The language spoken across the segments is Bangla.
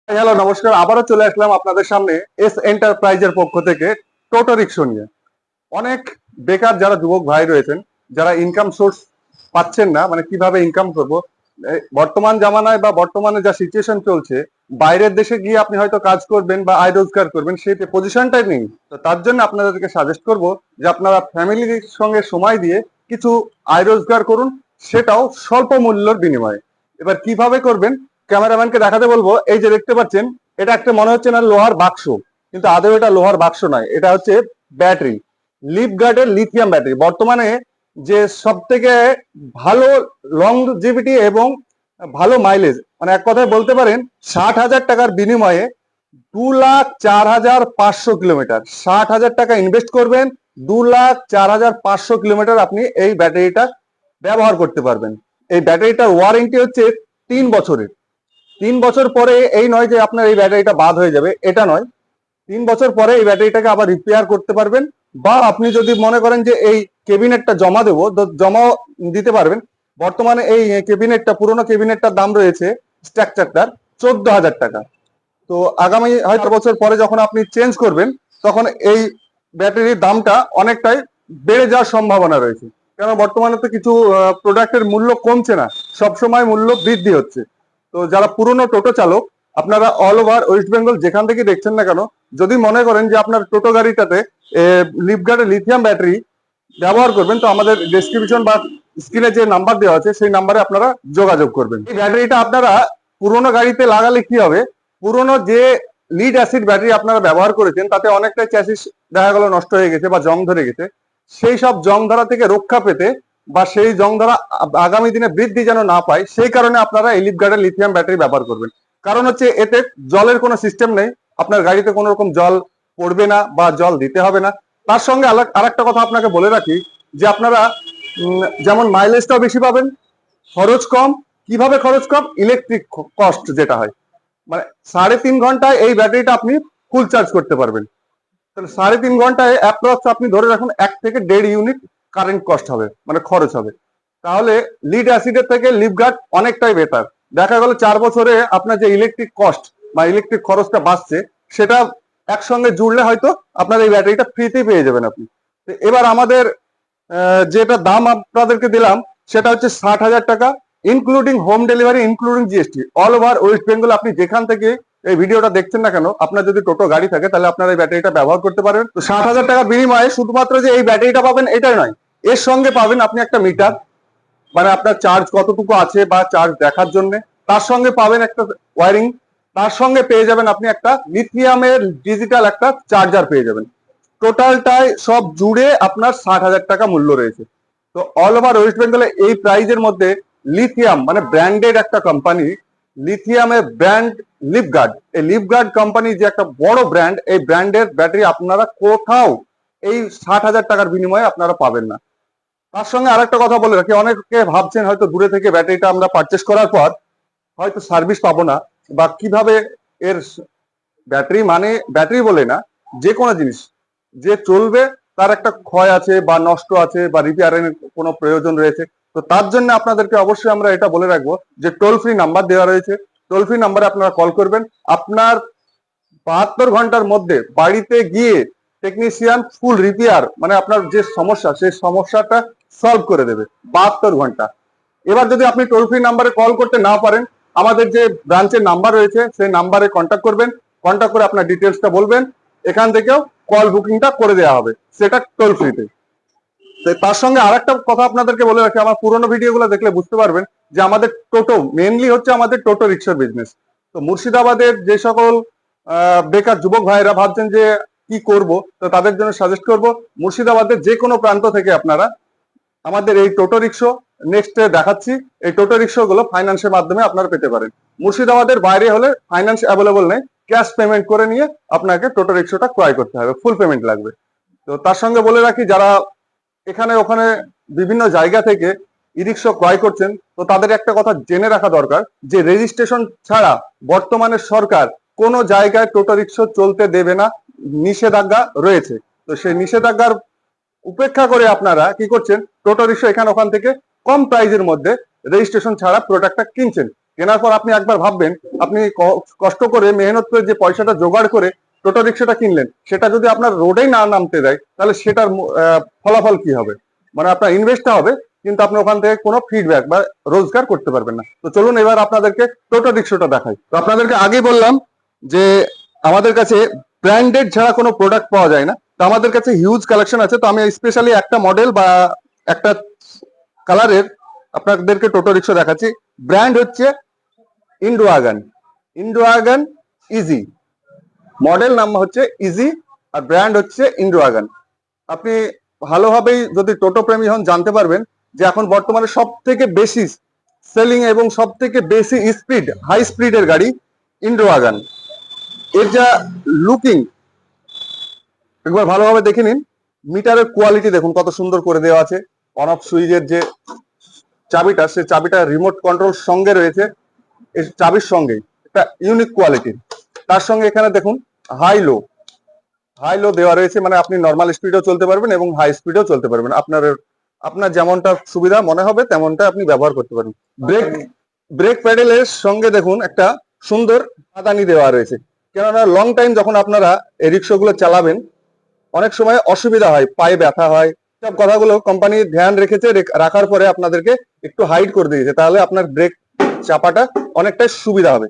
হ্যালো, নমস্কার। আবারও চলে আসলাম আপনাদের সামনে এস এন্টারপ্রাইজের পক্ষ থেকে টোটো রিক্সা নিয়ে। অনেক বেকার যারা যুবক ভাই রয়েছেন, যারা ইনকাম সোর্স পাচ্ছেন না, মানে কিভাবে ইনকাম করব, বর্তমান জামানায় বা বর্তমানে যা সিচুয়েশন চলছে, বাইরের দেশে গিয়ে আপনি হয়তো কাজ করবেন বা আয় রোজগার করবেন, সেই পজিশনটাই নেই। তো তার জন্য আপনাদেরকে সাজেস্ট করব যে আপনারা ফ্যামিলির সঙ্গে সময় দিয়ে কিছু আয় রোজগার করুন, সেটাও স্বল্প মূল্যের বিনিময়ে। এবার কিভাবে করবেন, ক্যামেরাম্যানকে দেখাতে বলবো। এই যে দেখতে পাচ্ছেন, এটা একটা মনে হচ্ছে না লোহার বাক্স, কিন্তু আদৌ এটা লোহার বাক্স নয়, এটা হচ্ছে ব্যাটারি। লিফগার্ডের লিথিয়াম ব্যাটারি বর্তমানে যে সব থেকে ভালো লংজিভিটি এবং ভালো মাইলেজ, মানে এক কথায় বলতে পারেন 60,000 টাকার বিনিময়ে 2,04,500 কিলোমিটার। 60,000 টাকা ইনভেস্ট করবেন, 2,04,500 কিলোমিটার আপনি এই ব্যাটারিটা ব্যবহার করতে পারবেন। এই ব্যাটারিটার ওয়ারেন্টি হচ্ছে 3 বছরের। 3 বছর পরে এই নয় যে আপনার এই ব্যাটারিটা বাদ হয়ে যাবে, এটা নয়। 3 বছর পরে এই ব্যাটারিটাকে আবার রিপেয়ার করতে পারবেন, বা আপনি যদি মনে করেন যে এই কেবিনেটটা জমা দেবো, তো জমাও দিতে পারবেন। বর্তমানে এই কেবিনেটটা, পুরোনো কেবিনেটটার দাম রয়েছে স্ট্রাকচারটার 14,000 টাকা। তো আগামী হয়তো বছর পরে যখন আপনি চেঞ্জ করবেন, তখন এই ব্যাটারির দামটা অনেকটাই বেড়ে যাওয়ার সম্ভাবনা রয়েছে। কেন, বর্তমানে তো কিছু প্রোডাক্টের মূল্য কমছে না, সবসময় মূল্য বৃদ্ধি হচ্ছে। তো যারা পুরনো টোটো চালক, আপনারা অল ওভার ওয়েস্ট বেঙ্গল যেখান থেকে দেখছেন না কেন, যদি মনে করেন যে আপনার টোটো গাড়িটাতে লিফগার্ডের লিথিয়াম ব্যাটারি ব্যবহার করবেন, তো আমাদের ডেসক্রিপশন বা স্ক্রিনে যে নাম্বার দেওয়া আছে সেই নাম্বারে আপনারা যোগাযোগ করবেন। এই ব্যাটারিটা আপনারা পুরোনো গাড়িতে লাগালে কি হবে, পুরোনো যে লিড অ্যাসিড ব্যাটারি আপনারা ব্যবহার করেছেন, তাতে অনেকটাই চ্যাসিস দেখা গেল নষ্ট হয়ে গেছে বা জং ধরে গেছে। সেই সব জং ধরা থেকে রক্ষা পেতে, বা সেই জং ধরা আগামী দিনে বৃদ্ধি যেন না পায়, সেই কারণে আপনারা এই লিফগার্ডের লিথিয়াম ব্যাটারি ব্যবহার করবেন। কারণ হচ্ছে এতে জলের কোনো সিস্টেম নেই, আপনার গাড়িতে কোনো রকম জল পড়বে না বা জল দিতে হবে না। তার সঙ্গে আরেকটা কথা আপনাকে বলে রাখি, যে আপনারা যেমন মাইলেজটাও বেশি পাবেন, খরচ কম। কিভাবে খরচ কম? ইলেকট্রিক কস্ট যেটা হয়, মানে 3.5 ঘন্টায় এই ব্যাটারিটা আপনি ফুল চার্জ করতে পারবেন। তাহলে 3.5 ঘন্টায় অ্যাপ্রক্স আপনি ধরে রাখুন 1 থেকে 1.5 ইউনিট কারেন্ট কস্ট হবে, মানে খরচ হবে। তাহলে লিড অ্যাসিডের থেকে লিফগার্ড অনেকটাই বেটার। দেখা গেল 4 বছরে আপনার যে ইলেকট্রিক কস্ট বা ইলেকট্রিক খরচটা বাঁচছে, সেটা একসঙ্গে জুড়লে হয়তো আপনার এই ব্যাটারিটা ফ্রিতেই পেয়ে যাবেন আপনি। এবার আমাদের যেটা দাম আপনাদেরকে দিলাম, সেটা হচ্ছে 60,000 টাকা, including home delivery, including GST. All over West Bengal আপনি যেখান থেকে এই ভিডিওটা দেখছেন না কেন, আপনার যদি টোটো গাড়ি থাকে, তাহলে আপনার এই ব্যাটারিটা ব্যবহার করতে পারেন। তো 60,000 টাকার বিনিময়ে শুধুমাত্র যে এই ব্যাটারিটা পাবেন এটাই নয়, এর সঙ্গে পাবেন আপনি একটা মিটার, মানে আপনার চার্জ কতটুকু আছে বা চার্জ দেখার জন্য। তার সঙ্গে পাবেন একটা ওয়ারিং। তার সঙ্গে পেয়ে যাবেন আপনি একটা লিথিয়ামের ডিজিটাল একটা চার্জার পেয়ে যাবেন। টোটালটাই সব জুড়ে আপনার 60,000 টাকা মূল্য রয়েছে। তো অল ওভার ওয়েস্ট বেঙ্গলে এই প্রাইজের মধ্যে লিথিয়াম, মানে ব্র্যান্ডেড একটা কোম্পানি, লিথিয়ামের ব্র্যান্ড লিফগার্ড। এই লিফগার্ড কোম্পানি যে একটা বড় ব্র্যান্ড, এই ব্র্যান্ডের ব্যাটারি আপনারা কোথাও এই 60,000 টাকার বিনিময়ে আপনারা পাবেন না। তার সঙ্গে আরেকটা কথা বলে রাখি, অনেকে ভাবছেন হয়তো দূরে থেকে ব্যাটারিটা আমরা পারচেস করার পর হয়তো সার্ভিস পাবো না, বা কিভাবে এর ব্যাটারি, মানে ব্যাটারি বলে না, যে কোনো জিনিস যে চলবে তার একটা ক্ষয় আছে বা নষ্ট আছে বা রিপেয়ারিং কোনো প্রয়োজন রয়েছে। তো তার জন্য আপনাদেরকে অবশ্যই আমরা এটা বলে রাখবো যে টোল ফ্রি নাম্বার দেওয়া রয়েছে, টোল ফ্রি নাম্বারে আপনারা কল করবেন। আপনার 72 ঘন্টার মধ্যে বাড়িতে গিয়ে টেকনিশিয়ান ফুল রিপেয়ার, মানে আপনার যে সমস্যা সেই সমস্যাটা সলভ করে দেবে 72 ঘন্টা। এবার যদি আপনি টোল ফ্রি নাম্বারে কল করতে না পারেন, আমাদের যে ব্রাঞ্চের নাম্বার রয়েছে সেই নাম্বারে কন্ট্যাক্ট করবেন। কন্ট্যাক্ট করে আপনার ডিটেলসটা বলবেন, এখান থেকেও কল বুকিংটা করে দেওয়া হবে, সেটা টোল ফ্রিতে। তার সঙ্গে আরেকটা কথা আপনাদেরকে বলে রাখি, আমার পুরোনো ভিডিওগুলো দেখলে বুঝতে পারবেন যে আমাদের টোটো মেনলি হচ্ছে আমাদের টোটো রিক্সার বিজনেস। তো মুর্শিদাবাদের যে সকল বেকার যুবক ভাইরা ভাবছেন যে কি করব, তো তাদের জন্য সাজেস্ট করব, মুর্শিদাবাদের যে কোনো প্রান্ত থেকে আপনারা আমাদের এই টোটো রিক্সা নেক্সট দেখাচ্ছি, এই টোটো রিক্সা গুলো ফাইন্যান্সের মাধ্যমে আপনারা পেতে পারেন। মুর্শিদাবাদের বাইরে হলে ফাইন্যান্স অ্যাভেলেবল নেই, ক্যাশ পেমেন্ট করে নিয়ে আপনাকে টোটো রিক্সাটা ক্রয় করতে হবে, ফুল পেমেন্ট লাগবে। তো তার সঙ্গে বলে রাখি, যারা এখানে ওখানে বিভিন্ন জায়গা থেকে ই রিক্সা ক্রয় করছেন, তো তাদের একটা কথা জেনে রাখা দরকার, যে রেজিস্ট্রেশন ছাড়া বর্তমানে সরকার কোনো জায়গায় টোটো রিক্সা চলতে দেবে না, নিষেধাজ্ঞা রয়েছে। তো সেই নিষেধাজ্ঞার উপেক্ষা করে আপনারা কি করছেন, টোটো রিক্সা এখানে ওখান থেকে কম প্রাইজের মধ্যে রেজিস্ট্রেশন ছাড়া প্রোডাক্টটা কিনছেন। কেনার পর আপনি একবার ভাববেন, আপনি কষ্ট করে মেহনত করে যে পয়সাটা জোগাড় করে টোটো রিক্সাটা কিনলেন, সেটা যদি আপনার রোডেই না নামতে দেয়, তাহলে সেটার ফলাফল কি হবে? মানে আপনার ইনভেস্টটা হবে, কিন্তু আপনি ওখান থেকে কোনো ফিডব্যাক বা রোজগার করতে পারবেন না। তো চলুন এবার আপনাদেরকে টোটো রিক্সাটা দেখাই। তো আপনাদেরকে আগেই বললাম যে আমাদের কাছে ব্র্যান্ডেড ছাড়া কোনো প্রোডাক্ট পাওয়া যায় না। তো আমাদের কাছে হিউজ কালেকশন আছে। তো আমি স্পেশালি একটা মডেল বা একটা কালারের আপনাদেরকে টোটো রিক্সা দেখাচ্ছি। ব্র্যান্ড হচ্ছে ইন্ডোয়াগান। ইন্ডোয়াগান ইজি, মডেল নাম হচ্ছে ইজি, আর ব্র্যান্ড হচ্ছে ইন্ডোয়াগান। আপনি ভালোভাবেই যদি টোটো প্রেমী হন, জানতে পারবেন যে এখন বর্তমানে সব থেকে বেশি সেলিং এবং সব থেকে বেশি স্পিড, হাই স্পিডের গাড়ি ইন্ডোয়াগান। এর যা লুকিং একবার ভালোভাবে দেখে নিন। মিটারের কোয়ালিটি দেখুন কত সুন্দর করে দেওয়া আছে। অন অফ সুইচের যে চাবিটা, সে চাবিটা রিমোট কন্ট্রোল সঙ্গে রয়েছে, এই চাবির সঙ্গেই একটা ইউনিক কোয়ালিটির। তার সঙ্গে এখানে দেখুন হাই লো, হাই লো দেওয়া রয়েছে, মানে আপনি নর্মাল স্পিডেও চলতে পারবেন এবং হাই স্পিডেও চলতে পারবেন। আপনার যেমনটা সুবিধা মনে হবে তেমনটা আপনি ব্যবহার করতে পারবেন। ব্রেক ব্রেক প্যাডেলের সঙ্গে দেখুন একটা সুন্দর পাদানি দেওয়া রয়েছে, কেননা লং টাইম যখন আপনারা এই রিক্সাগুলো চালাবেন, অনেক সময় অসুবিধা হয়, পায়ে ব্যথা হয়। সব কথাগুলো কোম্পানি ধ্যান রেখেছে, রাখার পরে আপনাদেরকে একটু হাইড করে দিয়েছে, তাহলে আপনার ব্রেক চাপাটা অনেকটাই সুবিধা হবে।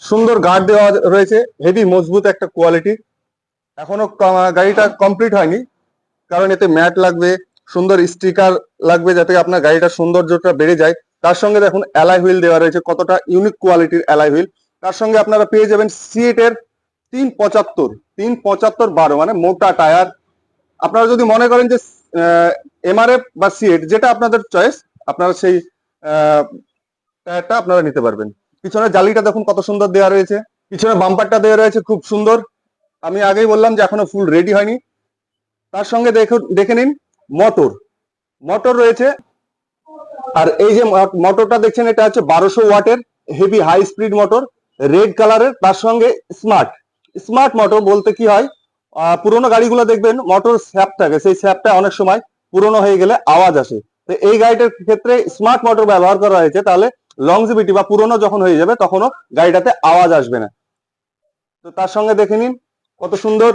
সুন্দর গার্ড দেওয়া রয়েছে, হেভি মজবুত একটা কোয়ালিটি। এখনো গাড়িটা কমপ্লিট হয়নি, কারণ এতে ম্যাট লাগবে, সুন্দর স্টিকার লাগবে, যাতে আপনার গাড়িটার সৌন্দর্যটা বেড়ে যায়। তার সঙ্গে দেখুন অ্যালয় হুইল দেওয়া রয়েছে, কতটা ইউনিক কোয়ালিটির অ্যালয় হুইল। তার সঙ্গে আপনারা পেয়ে যাবেন সিএট এর 375/12, মানে মোটা টায়ার। আপনারা যদি মনে করেন যে এমআরএফ বা সিএট, যেটা আপনাদের চয়েস, আপনারা সেই টায়ারটা আপনারা নিতে পারবেন। পিছনের জালিটা দেখুন কত সুন্দর দেওয়া রয়েছে, পিছনে বাম্পারটা দেওয়া রয়েছে খুব সুন্দর। আমি আগেই বললাম যে এখনো ফুল রেডি হয়নি। তার সঙ্গে দেখে নিন মোটর, মোটর রয়েছে। আর এই যে মোটরটা দেখছেন, এটা হচ্ছে 1200 ওয়াটের heavy high speed motor, red কালারের। তার সঙ্গে স্মার্ট স্মার্ট মোটর বলতে কি হয়, পুরোনো গাড়িগুলো দেখবেন মোটর স্যাপ থাকে, সেই স্যাপটা অনেক সময় পুরোনো হয়ে গেলে আওয়াজ আসে। তো এই গাড়িটার ক্ষেত্রে স্মার্ট মোটর ব্যবহার করা হয়েছে, তাহলে লংজিভিটি বা পুরোনো যখন হয়ে যাবে তখনও গাড়িটাতে আওয়াজ আসবে না। তো তার সঙ্গে দেখে নিন কত সুন্দর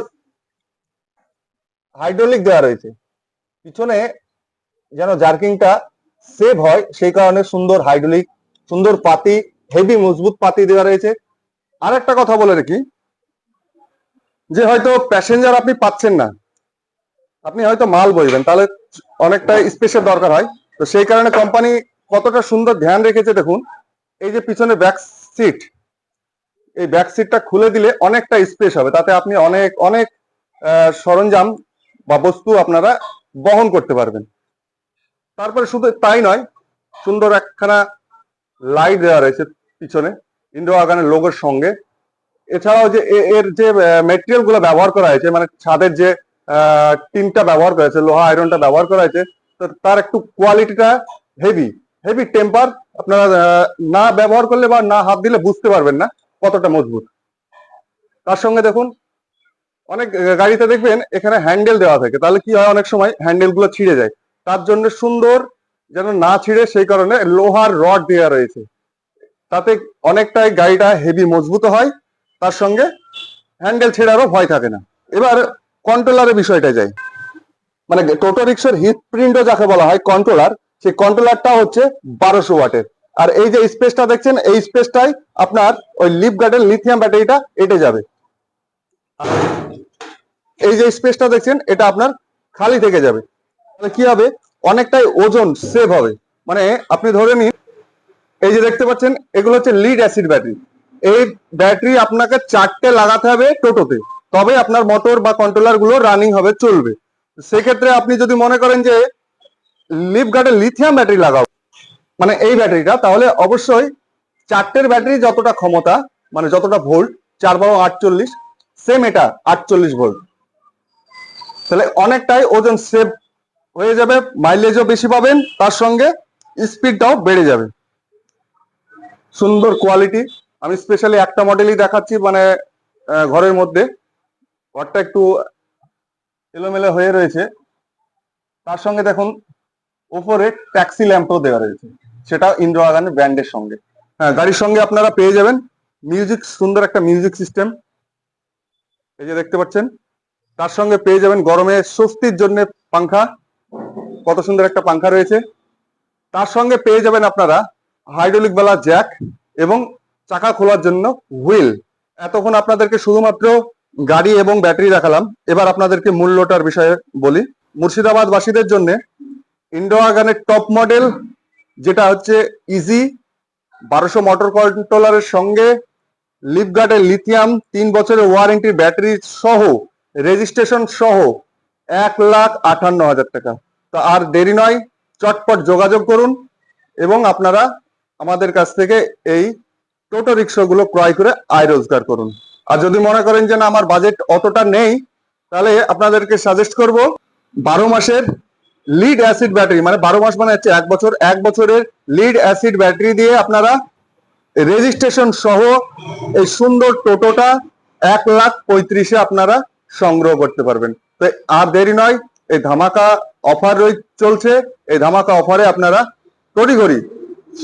হাইড্রোলিক দেওয়া রয়েছে, পিছনে যেন জার্কিংটা সেভ হয় সেই কারণে সুন্দর হাইড্রোলিক, সুন্দর পাতি, হেভি মজবুত পাতি দেওয়া রয়েছে। আর একটা কথা বলে রাখি, যে হয়তো প্যাসেঞ্জার আপনি পাচ্ছেন না, আপনি হয়তো মাল বইবেন, তাহলে অনেকটা স্পেসের দরকার হয়। তো সেই কারণে কোম্পানি কতটা সুন্দর ধ্যান রেখেছে দেখুন। এই যে পিছনে ব্যাক সিট, এই ব্যাক সিটটা খুলে দিলে অনেকটা স্পেস হবে, তাতে আপনি অনেক অনেক সরঞ্জাম বা বস্তু আপনারা বহন করতে পারবেন। তারপরে শুধু তাই নয়, সুন্দর একখানা লাইট দেওয়া রয়েছে পিছনে ইন্ডোয়াগানের লোগোর সঙ্গে। এছাড়াও যে এর যে মেটেরিয়াল গুলো ব্যবহার করা হয়েছে, মানে ছাদের যে টিনটা ব্যবহার করা হয়েছে, লোহা আয়রনটা ব্যবহার করা হয়েছে, তো তার একটু কোয়ালিটিটা হেভি, হেভি টেম্পার। আপনারা না ব্যবহার করলে বা না হাত দিলে বুঝতে পারবেন না কতটা মজবুত। তার সঙ্গে দেখুন অনেক গাড়িতে দেখবেন এখানে হ্যান্ডেল দেওয়া থাকে, তাহলে কি হয়, অনেক সময় হ্যান্ডেল গুলো ছিঁড়ে যায়। তার জন্য সুন্দর যেন না ছিঁড়ে সেই কারণে লোহার রড দেওয়া রয়েছে, তাতে অনেকটাই গাড়িটা হেভি মজবুত হয়। তার সঙ্গে হ্যান্ডেল ছেড়ারও ভয় থাকে না। এবার কন্ট্রোলারের বিষয়টা যাই, মানে টোটো রিক্সার হিট প্রিন্টও যাকে বলা হয় কন্ট্রোলার, সেই কন্ট্রোলারটা হচ্ছে 1200 ওয়াটের। আর এই যে স্পেসটা দেখছেন, এই স্পেসটাই আপনার ওই লিফ গার্ডের লিথিয়াম ব্যাটারিটা এটে যাবে। এই যে স্পেসটা দেখছেন, এটা আপনার খালি থেকে যাবে, তাহলে কি হবে, অনেকটাই ওজন সেভ হবে। মানে আপনি ধরে নিন, এই যে দেখতে পাচ্ছেন, এগুলো হচ্ছে লিড অ্যাসিড ব্যাটারি। এই ব্যাটারি আপনাকে 4টে লাগাতে হবে টোটোতে, তবে আপনার মোটর বা কন্ট্রোলার গুলো রানিং হবে, চলবে। সেক্ষেত্রে আপনি যদি মনে করেন যে লিফ গার্ডের লিথিয়াম ব্যাটারি লাগাও, মানে এই ব্যাটারিটা, তাহলে অবশ্যই 4টের ব্যাটারি যতটা ক্ষমতা, মানে যতটা ভোল্ট, 4×48, সেম এটা 48 ভোল্ট, তাহলে অনেকটাই ওজন সেভ হয়ে যাবে, মাইলেজও বেশি পাবেন, তার সঙ্গে স্পিডটাও বেড়ে যাবে। সুন্দর কোয়ালিটি। আমি স্পেশালি একটা মডেলই দেখাচ্ছি, মানে ঘরের মধ্যে, ঘরটা একটু এলোমেলো হয়ে রয়েছে। তার সঙ্গে দেখুন উপরে ট্যাক্সি ল্যাম্পও দেওয়া রয়েছে। সেটা ইন্দ্র আগানের ব্র্যান্ডের সঙ্গে। হ্যাঁ, গাড়ির সঙ্গে আপনারা পেয়ে যাবেন মিউজিক, সুন্দর একটা মিউজিক সিস্টেম, এই যে দেখতে পাচ্ছেন। তার সঙ্গে পেয়ে যাবেন গরমে স্বস্তির জন্য পাংখা, কত সুন্দর একটা পাংখা রয়েছে। তার সঙ্গে পেয়ে যাবেন আপনারা হাইড্রোলিক বালা জ্যাক এবং চাকা খোলার জন্য হুইল। এতক্ষণ আপনাদেরকে শুধুমাত্র গাড়ি এবং ব্যাটারি দেখালাম, এবার আপনাদেরকে মূল্যটার বিষয়ে বলি। মুর্শিদাবাদ বাসীদের জন্য ইন্ডো আগানের টপ মডেল, যেটা হচ্ছে ইজি 1200 মোটর কন্ট্রোলারের সঙ্গে লিফগার্ডের লিথিয়াম 3 বছরের ওয়ারেন্টি ব্যাটারি সহ রেজিস্ট্রেশন সহ 1,58,000 টাকা। তো আর দেরি নয়, চটপট যোগাযোগ করুন এবং আপনারা আমাদের কাছ থেকে এই টোটো রিক্সাগুলো ক্রয় করে আয় রোজগার করুন। আর যদি মনে করেন যে না আমার বাজেট অতটা নেই, তাহলে আপনাদেরকে সাজেস্ট করব 12 মাসের লিড অ্যাসিড ব্যাটারি, মানে 12 মাস মানে হচ্ছে 1 বছর, 1 বছরের লিড অ্যাসিড ব্যাটারি দিয়ে আপনারা রেজিস্ট্রেশন সহ এই সুন্দর টোটোটা 1,35,000 আপনারা সংগ্রহ করতে পারবেন। তো আর দেরি নয়, এই ধামাকা অফার চলছে, এই ধামাকা অফারে আপনারা তড়িঘড়ি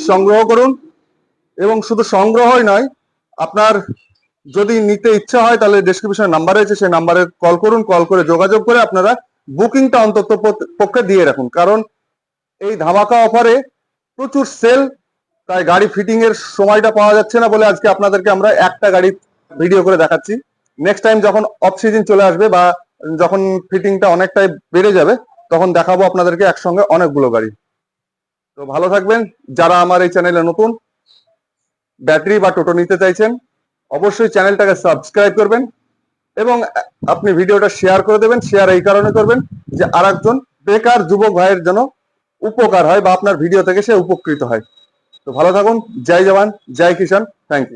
সংগ্রহ করুন। এবং শুধু সংগ্রহই নয়, আপনার যদি নিতে ইচ্ছা হয় তাহলে ডেসক্রিপশনে নাম্বার রয়েছে, সেই নাম্বারে কল করুন, কল করে যোগাযোগ করে আপনারা বুকিংটা অন্তত পক্ষে দিয়ে রাখুন, কারণ এই ধামাকা অফারে প্রচুর সেল, তাই গাড়ি ফিটিং এর সময়টা পাওয়া যাচ্ছে না বলে আজকে আপনাদেরকে আমরা একটা গাড়ি ভিডিও করে দেখাচ্ছি। নেক্সট টাইম যখন অফ সিজন চলে আসবে বা যখন ফিটিংটা অনেকটাই বেড়ে যাবে, তখন দেখাবো আপনাদেরকে একসঙ্গে অনেকগুলো গাড়ি। তো ভালো থাকবেন। যারা আমার এই চ্যানেলে নতুন, ব্যাটারি বা টোটো নিতে চাইছেন, অবশ্যই চ্যানেলটাকে সাবস্ক্রাইব করবেন এবং আপনি ভিডিওটা শেয়ার করে দেবেন। শেয়ার এই কারণে করবেন যে আরেকজন বেকার যুবক ভাইয়ের জন্য উপকার হয় বা আপনার ভিডিও থেকে সে উপকৃত হয়। তো ভালো থাকুন। জয় জওয়ান, জয় কিষান, থ্যাংক ইউ।